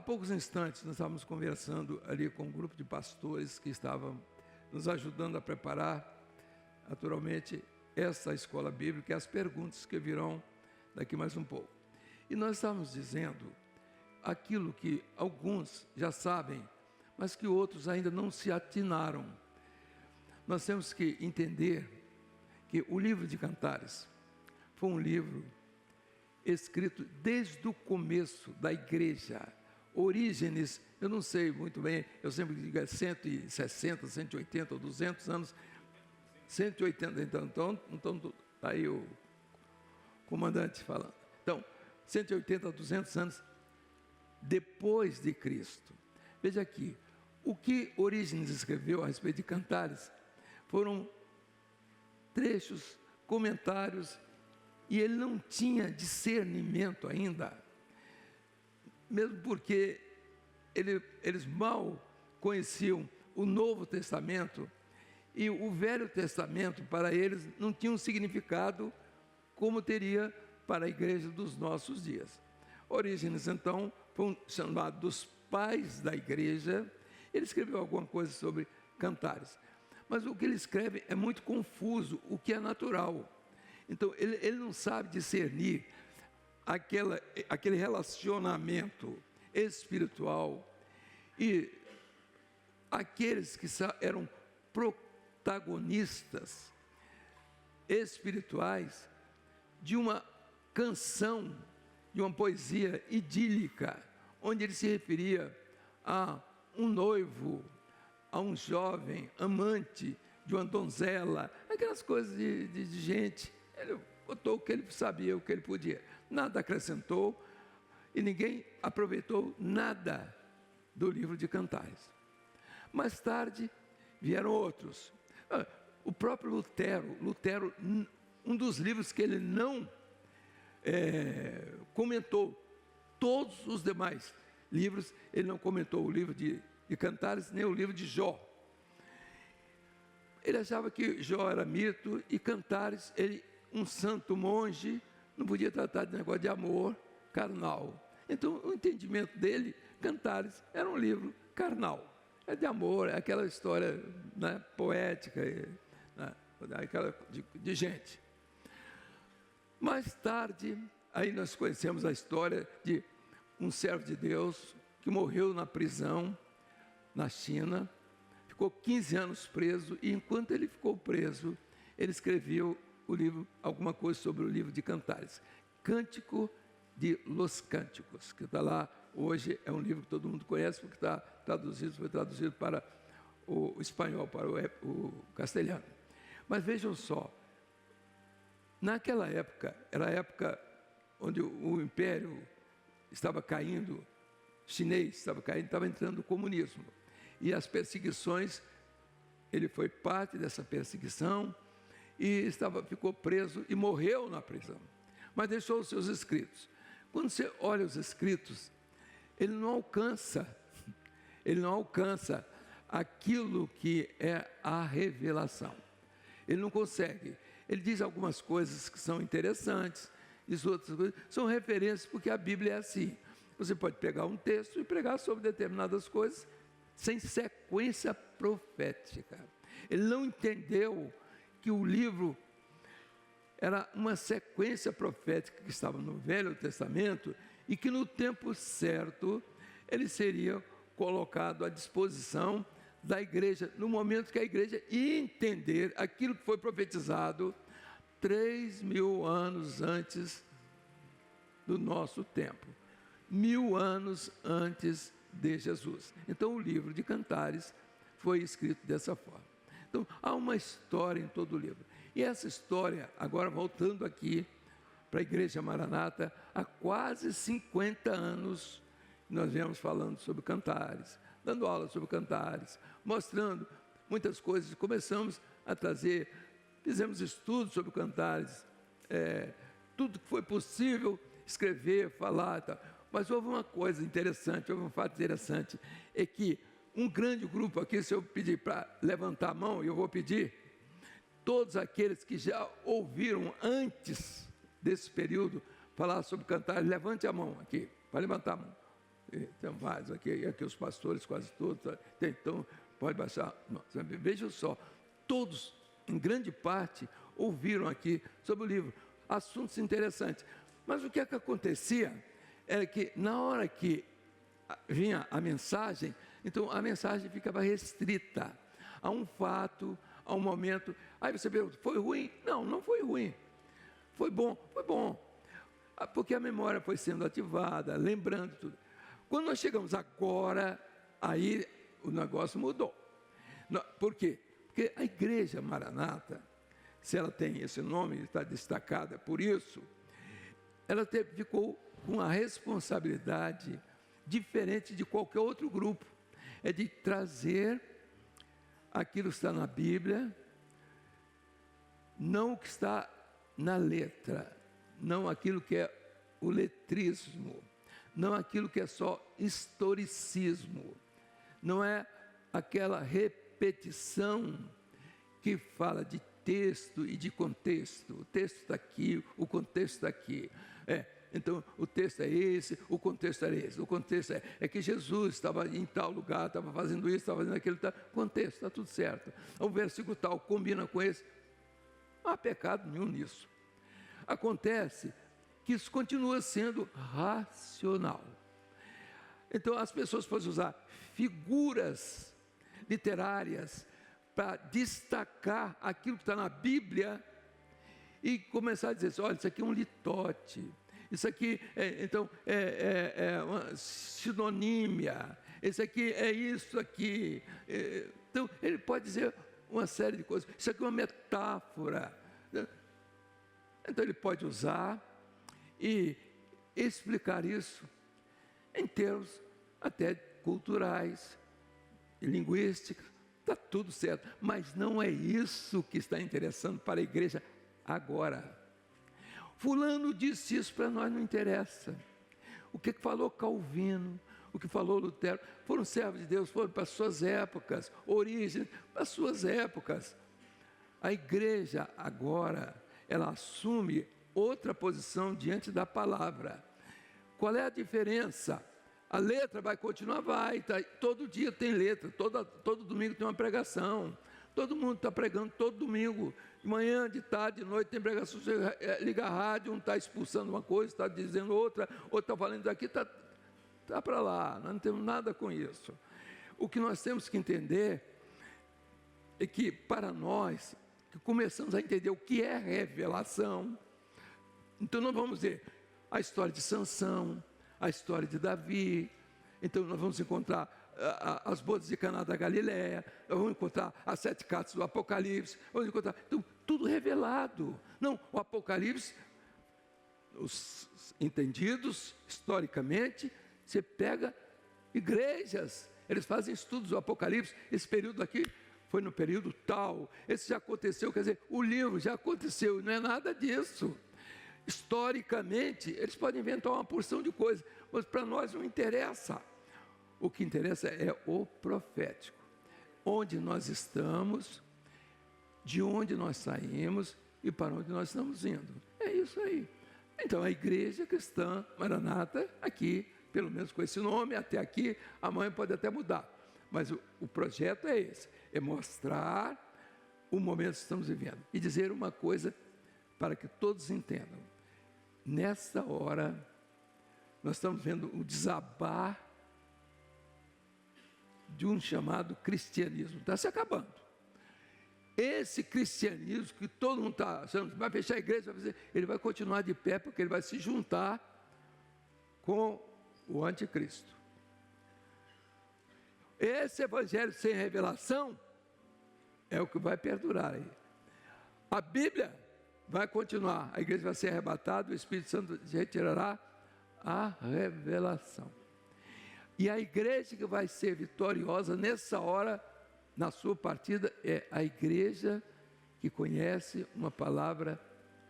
poucos instantes nós estávamos conversando ali com um grupo de pastores que estavam nos ajudando a preparar, naturalmente, essa escola bíblica e as perguntas que virão daqui mais um pouco. E nós estávamos dizendo aquilo que alguns já sabem, mas que outros ainda não se atinaram. Nós temos que entender que o livro de Cantares foi um livro escrito desde o começo da igreja. Origens, eu não sei muito bem, eu sempre digo 160, 180 ou 200 anos, 180, então está aí o comandante falando. Então, 180 a 200 anos depois de Cristo. Veja aqui, o que Orígenes escreveu a respeito de Cantares foram trechos, comentários, e ele não tinha discernimento ainda, mesmo porque eles mal conheciam o Novo Testamento, e o Velho Testamento para eles não tinha um significado como teria para a igreja dos nossos dias. Orígenes, então, foi um chamado dos pais da igreja. Ele escreveu alguma coisa sobre Cantares, mas o que ele escreve é muito confuso, o que é natural. Então, ele não sabe discernir aquele relacionamento espiritual e aqueles que eram protagonistas espirituais de uma canção, de uma poesia idílica, onde ele se referia a um noivo, a um jovem amante de uma donzela, aquelas coisas de gente. Ele botou o que ele sabia, o que ele podia, nada acrescentou, e ninguém aproveitou nada do livro de Cantares. Mais tarde vieram outros. O próprio Lutero, um dos livros que ele não comentou, todos os demais livros, ele não comentou o livro de Cantares, nem o livro de Jó. Ele achava que Jó era mito e Cantares, um santo monge, não podia tratar de negócio de amor carnal. Então, o entendimento dele, Cantares, era um livro carnal. É de amor, é aquela história, né, poética, né, aquela de gente. Mais tarde, aí nós conhecemos a história de um servo de Deus que morreu na prisão na China, ficou 15 anos preso, e enquanto ele ficou preso, ele escreveu o livro, alguma coisa sobre o livro de Cantares, Cântico de Los Cânticos, que está lá hoje, é um livro que todo mundo conhece, porque foi traduzido para o espanhol, para o castelhano. Mas vejam só, naquela época, era a época onde o império estava caindo, chinês estava caindo, estava entrando o comunismo, e as perseguições, ele foi parte dessa perseguição, e ficou preso e morreu na prisão, mas deixou os seus escritos. Quando você olha os escritos, ele não alcança aquilo que é a revelação. Ele não consegue. Ele diz algumas coisas que são interessantes, diz outras coisas, são referências, porque a Bíblia é assim. Você pode pegar um texto e pregar sobre determinadas coisas sem sequência profética. Ele não entendeu que o livro era uma sequência profética que estava no Velho Testamento e que no tempo certo ele seria colocado à disposição da igreja, no momento que a igreja ia entender aquilo que foi profetizado 3.000 anos antes do nosso tempo, 1.000 anos antes de Jesus. Então o livro de Cantares foi escrito dessa forma. Então há uma história em todo o livro, e essa história, agora voltando aqui para a Igreja Maranata, há quase 50 anos nós viemos falando sobre Cantares, dando aula sobre Cantares, mostrando muitas coisas, começamos a trazer, fizemos estudos sobre Cantares, tudo que foi possível escrever, falar, tal. Mas houve uma coisa interessante, houve um fato interessante, é que um grande grupo aqui, se eu pedir para levantar a mão, eu vou pedir, todos aqueles que já ouviram antes desse período falar sobre Cantares, levante a mão aqui, para levantar a mão. Tem vários aqui os pastores quase todos, então pode baixar. Vejam só, todos, em grande parte, ouviram aqui sobre o livro, assuntos interessantes. Mas o que é que acontecia era que na hora que vinha a mensagem, então a mensagem ficava restrita a um fato, a um momento. Aí você pergunta, foi ruim? Não, não foi ruim. Foi bom, foi bom. Porque a memória foi sendo ativada, lembrando tudo. Quando nós chegamos agora, aí o negócio mudou. Por quê? Porque a Igreja Maranata, se ela tem esse nome, está destacada por isso, ela ficou com a responsabilidade diferente de qualquer outro grupo, é de trazer aquilo que está na Bíblia, não o que está na letra, não aquilo que é o letrismo, não aquilo que é só historicismo, não é aquela repetição que fala de texto e de contexto. O texto está aqui, o contexto está aqui. Então, o texto é esse, o contexto é esse. O contexto é que Jesus estava em tal lugar, estava fazendo isso, estava fazendo aquilo. Contexto, está tudo certo. O versículo tal combina com esse. Não há pecado nenhum nisso. Acontece que isso continua sendo racional. Então, as pessoas podem usar figuras literárias para destacar aquilo que está na Bíblia e começar a dizer assim, olha, isso aqui é um litote, isso aqui é uma sinonímia, isso aqui é isso aqui. Então, ele pode dizer uma série de coisas. Isso aqui é uma metáfora. Então, ele pode usar e explicar isso em termos até culturais, linguísticos. Está tudo certo, mas não é isso que está interessando para a igreja agora. Fulano disse isso, para nós não interessa. O que falou Calvino, o que falou Lutero, foram servos de Deus, foram para as suas épocas, origem, para as suas épocas. A igreja agora, ela assume outra posição diante da palavra. Qual é a diferença? A letra vai continuar, todo dia tem letra, todo domingo tem uma pregação, todo mundo está pregando todo domingo, de manhã, de tarde, de noite tem pregação, você liga a rádio, um está expulsando uma coisa, está dizendo outra, outro está falando daqui, está para lá, nós não temos nada com isso. O que nós temos que entender é que para nós, que começamos a entender o que é revelação, então nós vamos ver a história de Sansão, a história de Davi, então nós vamos encontrar as bodas de Caná da Galileia, nós vamos encontrar as 7 cartas do Apocalipse, vamos encontrar então, tudo revelado. Não, o Apocalipse, os entendidos historicamente, você pega igrejas, eles fazem estudos do Apocalipse, esse período aqui foi no período tal, esse já aconteceu, quer dizer, o livro já aconteceu, não é nada disso. Historicamente, eles podem inventar uma porção de coisas, mas para nós não interessa. O que interessa é o profético. Onde nós estamos, de onde nós saímos e para onde nós estamos indo. É isso aí. Então, a Igreja Cristã Maranata, aqui, pelo menos com esse nome, até aqui, amanhã pode até mudar. Mas o projeto é esse, é mostrar o momento que estamos vivendo. E dizer uma coisa para que todos entendam. Nessa hora, nós estamos vendo o desabar de um chamado cristianismo. Está se acabando. Esse cristianismo que todo mundo está achando, vai fechar a igreja, ele vai continuar de pé, porque ele vai se juntar com o anticristo. Esse evangelho sem revelação é o que vai perdurar aí. A Bíblia vai continuar, a igreja vai ser arrebatada, o Espírito Santo retirará a revelação. E a igreja que vai ser vitoriosa nessa hora, na sua partida, é a igreja que conhece uma palavra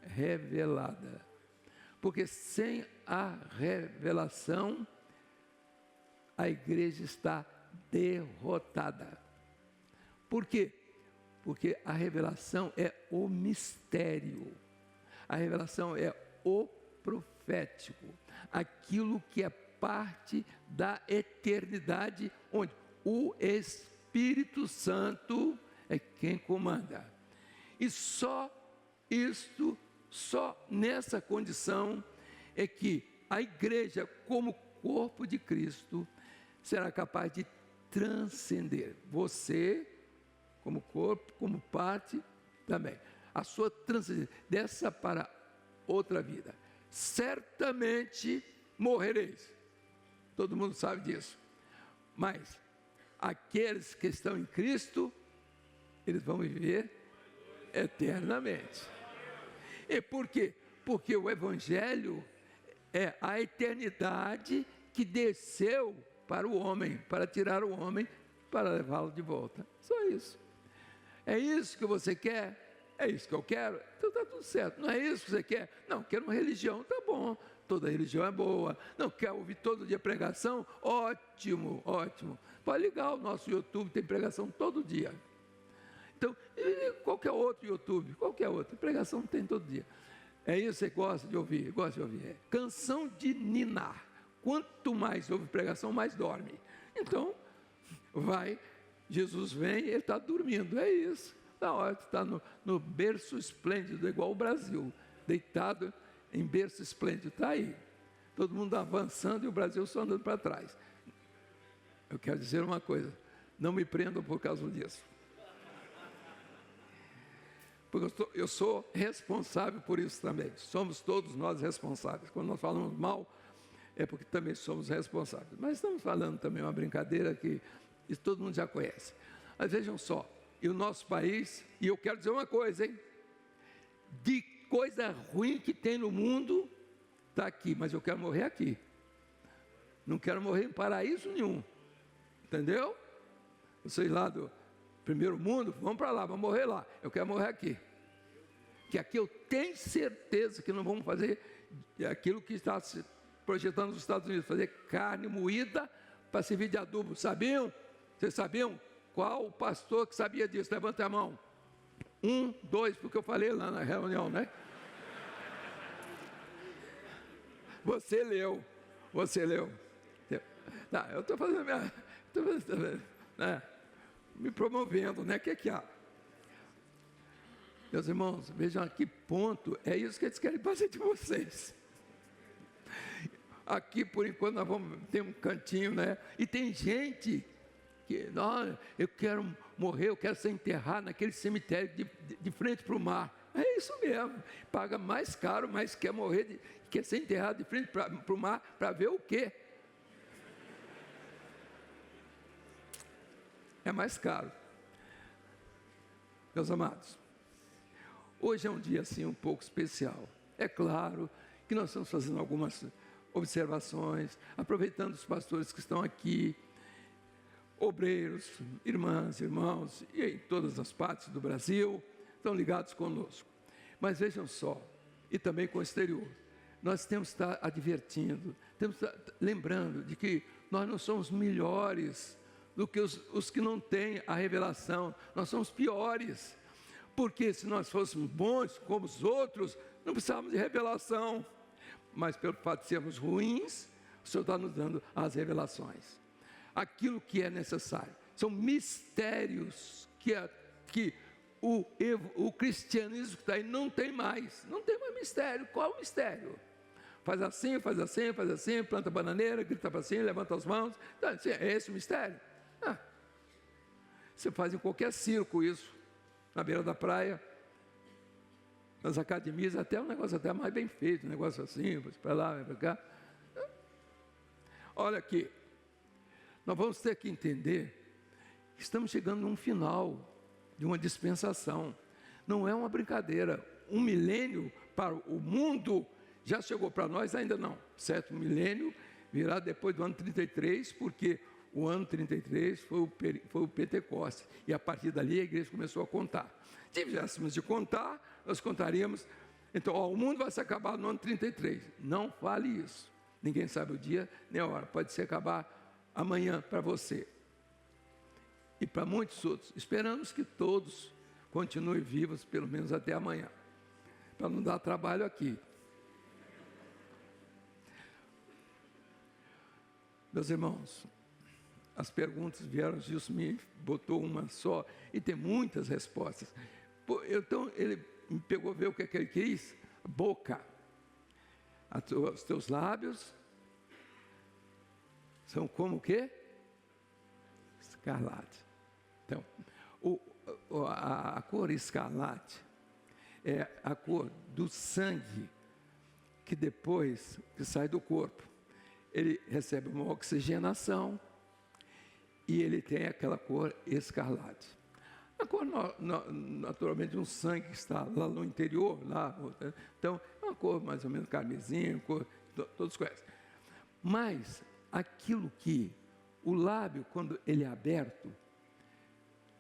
revelada. Porque sem a revelação, a igreja está derrotada. Por quê? Porque a revelação é o mistério, a revelação é o profético, aquilo que é parte da eternidade, onde o Espírito Santo é quem comanda. E só nessa condição é que a igreja, como corpo de Cristo, será capaz de transcender. Você, como corpo, como parte também. A sua transcendência dessa para outra vida. Certamente morrereis. Todo mundo sabe disso. Mas aqueles que estão em Cristo, eles vão viver eternamente. E por quê? Porque o Evangelho é a eternidade que desceu para o homem, para tirar o homem, para levá-lo de volta. Só isso. É isso que você quer? É isso que eu quero? Então está tudo certo. Não é isso que você quer? Não, quero uma religião. Tá bom, toda religião é boa. Não quer ouvir todo dia pregação? Ótimo, ótimo. Pode ligar o nosso YouTube, tem pregação todo dia. Então, qualquer outro YouTube, qualquer outro, pregação tem todo dia. É isso que você gosta de ouvir? Gosta de ouvir. É canção de ninar. Quanto mais ouve pregação, mais dorme. Então, Jesus vem, ele está dormindo, é isso. Na hora que está no berço esplêndido, igual o Brasil, deitado em berço esplêndido, está aí. Todo mundo avançando e o Brasil só andando para trás. Eu quero dizer uma coisa, não me prendam por causa disso. Porque eu sou responsável por isso também. Somos todos nós responsáveis. Quando nós falamos mal, é porque também somos responsáveis. Mas estamos falando também uma brincadeira que isso todo mundo já conhece. Mas vejam só, e o nosso país, e eu quero dizer uma coisa, hein? De coisa ruim que tem no mundo, está aqui, mas eu quero morrer aqui. Não quero morrer em paraíso nenhum. Entendeu? Vocês lá do primeiro mundo, vamos para lá, vamos morrer lá. Eu quero morrer aqui. Que aqui eu tenho certeza que não vamos fazer aquilo que está se projetando nos Estados Unidos, fazer carne moída para servir de adubo. Sabiam? Vocês sabiam? Qual o pastor que sabia disso? Levanta a mão. 1, 2, porque eu falei lá na reunião, né? Você leu. Não, eu estou fazendo me promovendo, né? O que há? Meus irmãos, vejam a que ponto, é isso que eles querem fazer de vocês. Aqui, por enquanto, nós vamos ter um cantinho, né? E tem gente que, eu quero morrer, eu quero ser enterrado naquele cemitério de frente para o mar. É isso mesmo. Paga mais caro, mas quer morrer, quer ser enterrado de frente para o mar para ver o quê? É mais caro. Meus amados, hoje é um dia assim um pouco especial. É claro que nós estamos fazendo algumas observações, aproveitando os pastores que estão aqui, obreiros, irmãs, irmãos, e em todas as partes do Brasil, estão ligados conosco. Mas vejam só, e também com o exterior, nós temos que estar advertindo, temos que estar lembrando de que nós não somos melhores do que os que não têm a revelação, nós somos piores, porque se nós fôssemos bons como os outros, não precisávamos de revelação, mas pelo fato de sermos ruins, o Senhor está nos dando as revelações, aquilo que é necessário, são mistérios que o cristianismo que está aí não tem mais mistério. Qual o mistério? Faz assim, planta bananeira, grita para cima, levanta as mãos, é esse o mistério? Você faz em qualquer circo isso, na beira da praia, nas academias, até um negócio até mais bem feito, um negócio assim, para lá, para cá. Olha aqui, nós vamos ter que entender que estamos chegando num final de uma dispensação. Não é uma brincadeira. Um milênio para o mundo já chegou para nós, ainda não. Certo? O milênio virá depois do ano 33, porque o ano 33 foi o Pentecostes. E a partir dali a igreja começou a contar. Se tivéssemos de contar, nós contaríamos. Então, o mundo vai se acabar no ano 33. Não fale isso. Ninguém sabe o dia nem a hora. Pode se acabar amanhã para você. E para muitos outros. Esperamos que todos continuem vivos, pelo menos até amanhã. Para não dar trabalho aqui. Meus irmãos, as perguntas vieram, Gilson me botou uma só e tem muitas respostas. Então ele me pegou ver o que ele quis. Boca. Os teus lábios são como o quê? Escarlate. Então, a cor escarlate é a cor do sangue que depois que sai do corpo, ele recebe uma oxigenação e ele tem aquela cor escarlate. A cor naturalmente de um sangue que está lá no interior, então é uma cor mais ou menos carmesim, cor, todos conhecem. Mas aquilo que o lábio, quando ele é aberto,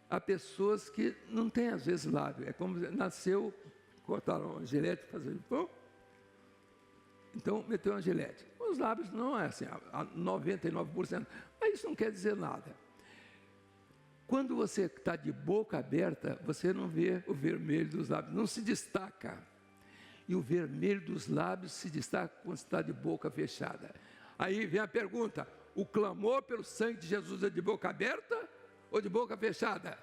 há pessoas que não têm às vezes lábio, é como nasceu, cortaram a gilete, fazer pão, então meteu uma gilete. Os lábios não é assim, a 99%, mas isso não quer dizer nada. Quando você está de boca aberta, você não vê o vermelho dos lábios, não se destaca. E o vermelho dos lábios se destaca quando está de boca fechada. Aí vem a pergunta: o clamor pelo sangue de Jesus é de boca aberta ou de boca fechada?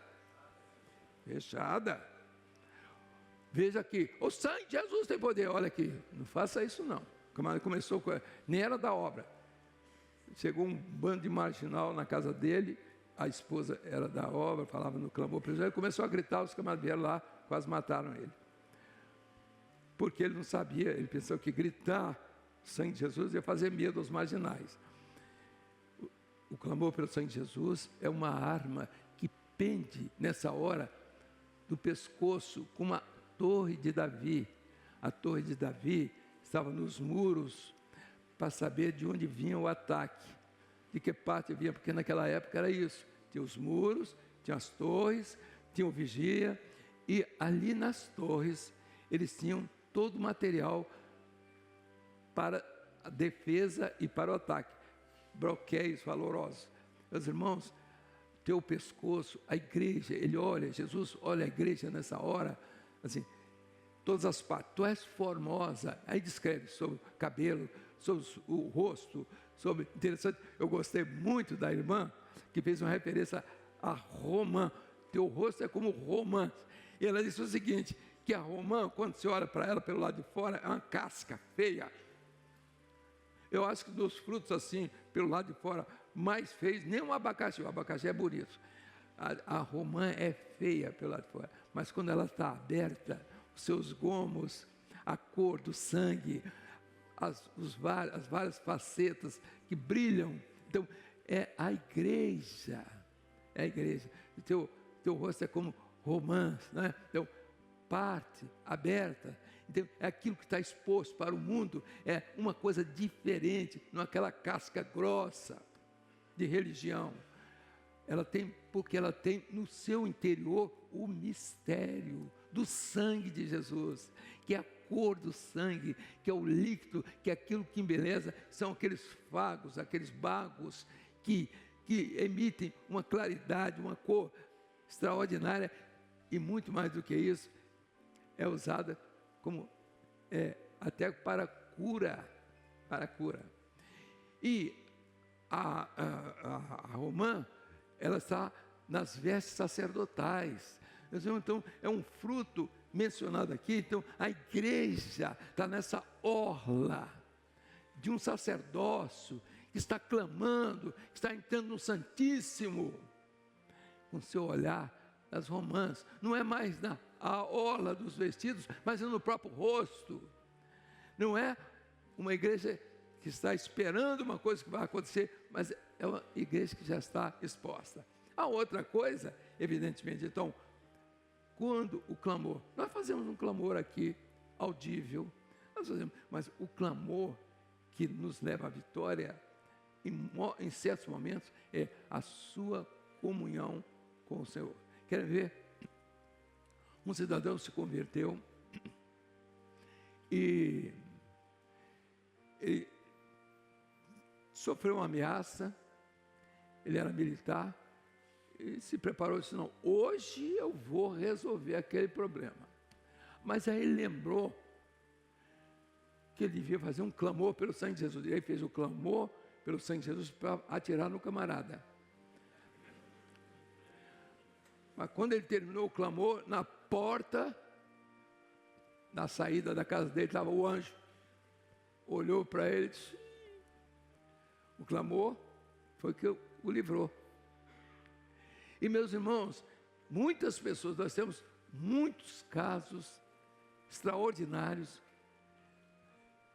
Fechada. Veja aqui, o sangue de Jesus tem poder. Olha aqui, não faça isso não. O camarada começou, nem era da obra. Chegou um bando de marginal na casa dele, a esposa era da obra, falava no clamor pelo sangue, ele começou a gritar, os camaradas vieram lá, quase mataram ele. Porque ele não sabia, ele pensou que gritar o sangue de Jesus ia fazer medo aos marginais. O clamor pelo sangue de Jesus é uma arma que pende nessa hora do pescoço, como a torre de Davi. A torre de Davi estava nos muros para saber de onde vinha o ataque, de que parte vinha, porque naquela época era isso, tinha os muros, tinha as torres, tinha o vigia, e ali nas torres eles tinham todo o material para a defesa e para o ataque, broquéis valorosos. Meus irmãos, teu pescoço, a igreja, ele olha, Jesus olha a igreja nessa hora, assim, todas as partes, tu és formosa, aí descreve sobre o cabelo, sobre o rosto, sobre, interessante, eu gostei muito da irmã, que fez uma referência a romã, teu rosto é como romã, e ela disse o seguinte, que a romã, quando você olha para ela pelo lado de fora, é uma casca feia. Eu acho que dos frutos assim, pelo lado de fora, mais feios, nem o abacaxi é bonito. A romã é feia pelo lado de fora, mas quando ela está aberta, os seus gomos, a cor do sangue, as várias facetas que brilham, então é a igreja, o teu rosto é como romã, né? Então, parte aberta, então é aquilo que está exposto para o mundo, é uma coisa diferente, não é aquela casca grossa de religião. Porque ela tem no seu interior o mistério do sangue de Jesus, que é a cor do sangue, que é o líquido, que é aquilo que embeleza, são aqueles fagos, aqueles bagos que emitem uma claridade, uma cor extraordinária, e muito mais do que isso, é usada como até para cura, E a romã, ela está nas vestes sacerdotais. Então, é um fruto mencionado aqui. Então, a igreja está nessa orla de um sacerdócio que está clamando, que está entrando no Santíssimo, com seu olhar nas romãs. Não é mais na orla dos vestidos, mas é no próprio rosto. Não é uma igreja que está esperando uma coisa que vai acontecer, mas é uma igreja que já está exposta. A outra coisa, evidentemente, então, quando o clamor, nós fazemos um clamor aqui audível, mas o clamor que nos leva à vitória, em certos momentos, é a sua comunhão com o Senhor. Querem ver? Um cidadão se converteu e ele sofreu uma ameaça, ele era militar, e se preparou e disse, não, hoje eu vou resolver aquele problema. Mas aí ele lembrou que ele devia fazer um clamor pelo sangue de Jesus. E aí fez o clamor pelo sangue de Jesus para atirar no camarada. Mas quando ele terminou o clamor, na porta, na saída da casa dele, estava o anjo. Olhou para ele e disse: o clamor foi que o livrou. E meus irmãos, muitas pessoas, nós temos muitos casos extraordinários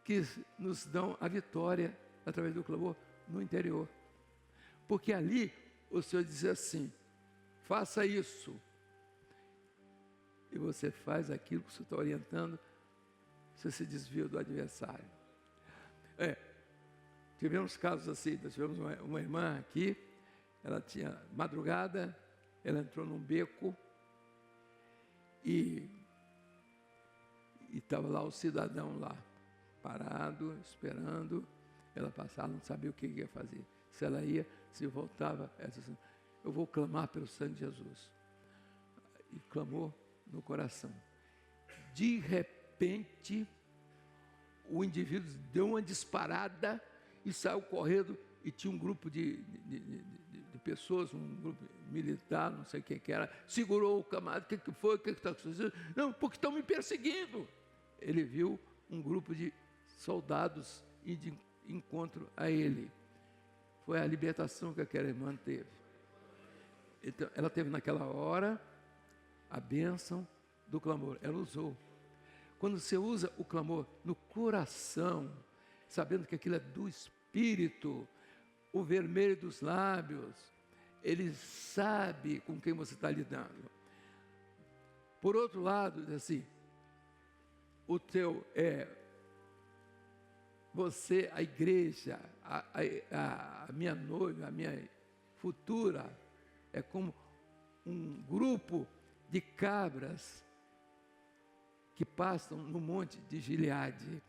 que nos dão a vitória através do clamor no interior. Porque ali o Senhor diz assim: faça isso. E você faz aquilo que o Senhor está orientando, você se desvia do adversário. Tivemos casos assim, nós tivemos uma irmã aqui, ela tinha madrugada, ela entrou num beco e estava lá o cidadão lá, parado, esperando ela passar, não sabia o que ia fazer. Se ela ia, se voltava, ela disse assim: eu vou clamar pelo sangue de Jesus. E clamou no coração. De repente, o indivíduo deu uma disparada e saiu correndo, e tinha um grupo de pessoas, um grupo militar, não sei quem que era, segurou o camarada. O que foi? O que está acontecendo? Não, porque estão me perseguindo. Ele viu um grupo de soldados ir de encontro a ele. Foi a libertação que aquela irmã teve. Então, ela teve naquela hora a bênção do clamor. Ela usou. Quando você usa o clamor no coração, sabendo que aquilo é do Espírito, o vermelho dos lábios, ele sabe com quem você está lidando. Por outro lado, assim, você, a igreja, a minha noiva, a minha futura, é como um grupo de cabras que passam no monte de Gileade.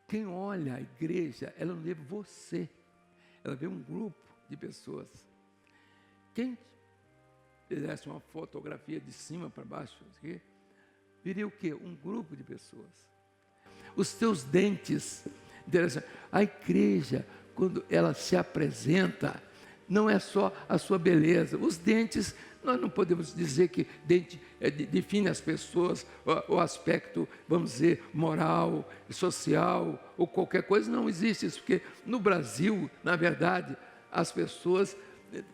Quem olha a igreja, ela não vê você, ela vê um grupo de pessoas. Quem fizesse uma fotografia de cima para baixo, aqui, viria o quê? Um grupo de pessoas. Os teus dentes, a igreja, quando ela se apresenta, não é só a sua beleza. Os dentes, nós não podemos dizer que dente define as pessoas, o aspecto, vamos dizer, moral, social, ou qualquer coisa. Não existe isso, porque no Brasil, na verdade, as pessoas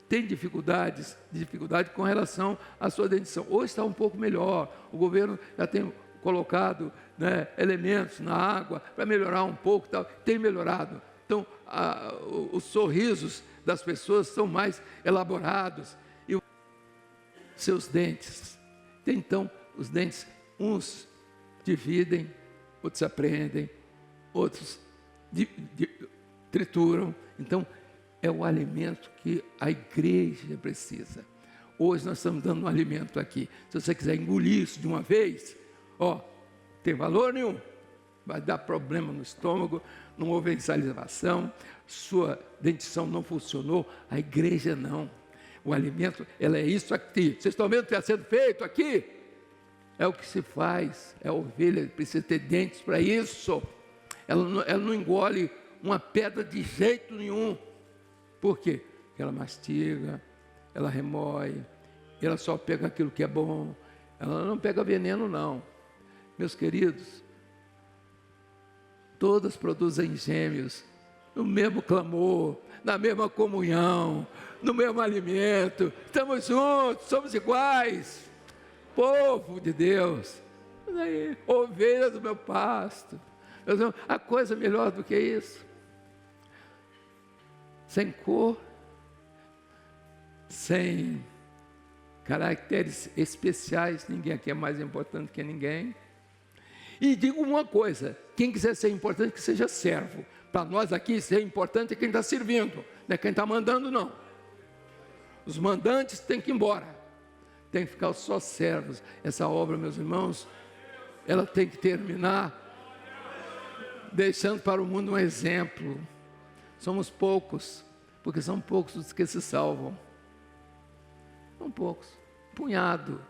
têm dificuldade com relação à sua dentição. Hoje está um pouco melhor, o governo já tem colocado, né, elementos na água para melhorar um pouco, tal. Tem melhorado. Então, os sorrisos das pessoas são mais elaborados. E seus dentes. Então, os dentes, uns dividem, outros apreendem, outros trituram. Então, é o alimento que a igreja precisa. Hoje nós estamos dando um alimento aqui. Se você quiser engolir isso de uma vez, tem valor nenhum. Vai dar problema no estômago, não houve salivação, sua dentição não funcionou, a igreja não. O alimento, ela é isso aqui. Vocês estão vendo o que está sendo feito aqui? É o que se faz, é a ovelha, precisa ter dentes para isso. Ela não engole uma pedra de jeito nenhum. Por quê? Porque ela mastiga, ela remói, ela só pega aquilo que é bom, ela não pega veneno não. Meus queridos, todas produzem gêmeos, no mesmo clamor, na mesma comunhão, no mesmo alimento. Estamos juntos, somos iguais, povo de Deus, ovelhas do meu pasto. Há coisa melhor do que isso? Sem cor, sem caracteres especiais, ninguém aqui é mais importante que ninguém. E digo uma coisa: quem quiser ser importante, que seja servo. Para nós aqui, ser importante é quem está servindo, não é quem está mandando, não. Os mandantes têm que ir embora, tem que ficar só servos. Essa obra, meus irmãos, ela tem que terminar deixando para o mundo um exemplo. Somos poucos, porque são poucos os que se salvam. São poucos, um punhado.